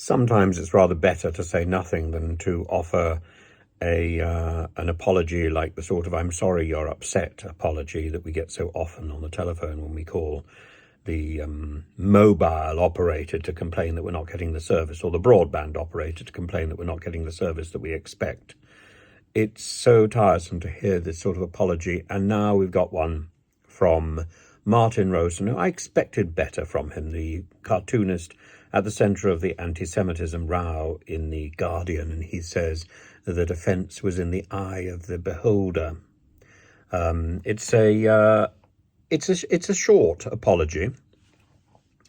Sometimes it's rather better to say nothing than to offer an apology like the sort of "I'm sorry you're upset" apology that we get so often on the telephone when we call the mobile operator to complain that we're not getting the service, or the broadband operator to complain that we're not getting the service that we expect. It's so tiresome to hear this sort of apology, and now we've got one from Martin Rowson, who I expected better from him, the cartoonist at the centre of the anti-Semitism row in The Guardian, and he says that offence was in the eye of the beholder. It's a short apology,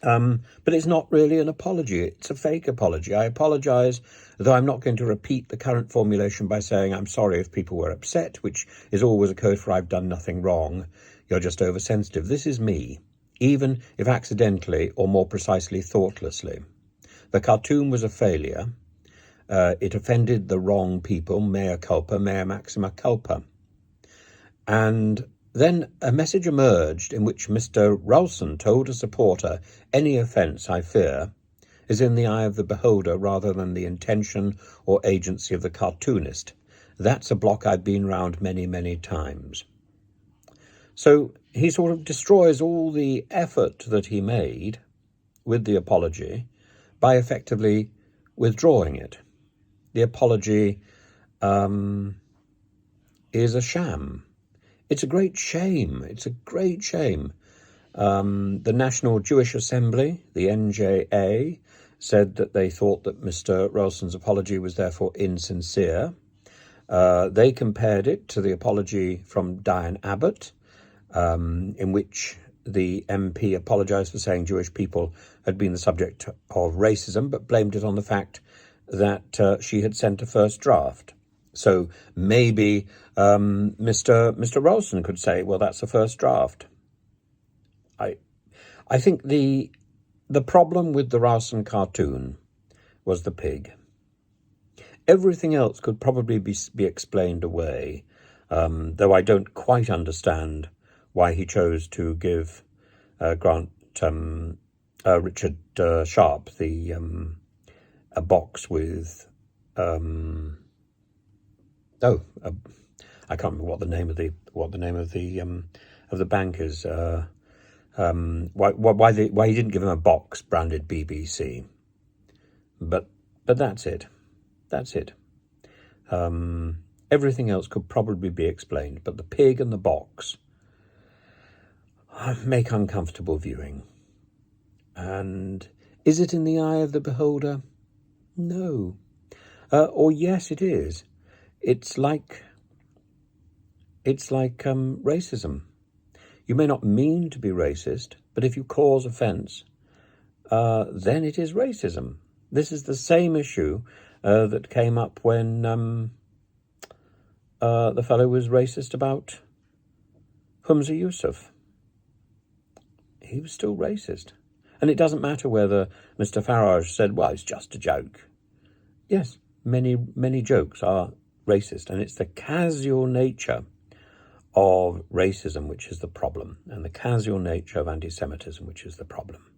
but it's not really an apology. It's a fake apology. I apologise, though I'm not going to repeat the current formulation by saying I'm sorry if people were upset, which is always a code for I've done nothing wrong. You're just oversensitive. This is me, even if accidentally or more precisely thoughtlessly. The cartoon was a failure. It offended the wrong people, mea culpa, mea maxima culpa. And then a message emerged in which Mr. Rowson told a supporter, any offence, I fear, is in the eye of the beholder rather than the intention or agency of the cartoonist. That's a block I've been round many, many times. So he sort of destroys all the effort that he made with the apology by effectively withdrawing it. The apology is a sham. It's a great shame. It's a great shame. The National Jewish Assembly, the NJA, said that they thought that Mr. Rowson's apology was therefore insincere. They compared it to the apology from Diane Abbott, in which the MP apologised for saying Jewish people had been the subject of racism, but blamed it on the fact that she had sent a first draft. So maybe Mr. Rowson could say, well, that's a first draft. I think the problem with the Rowson cartoon was the pig. Everything else could probably be explained away, though I don't quite understand why he chose to give Richard Sharp a box with I can't remember what the name of the bank is. Why he didn't give him a box branded BBC? But that's it. That's it. Everything else could probably be explained, but the pig and the box make uncomfortable viewing. And is it in the eye of the beholder? No. Or yes, it is. It's like racism. You may not mean to be racist, but if you cause offence, then it is racism. This is the same issue that came up when the fellow was racist about Humza Yousaf. He was still racist. And it doesn't matter whether Mr. Farage said, well, it's just a joke. Yes, many jokes are racist, and it's the casual nature of racism which is the problem, and the casual nature of anti-Semitism which is the problem.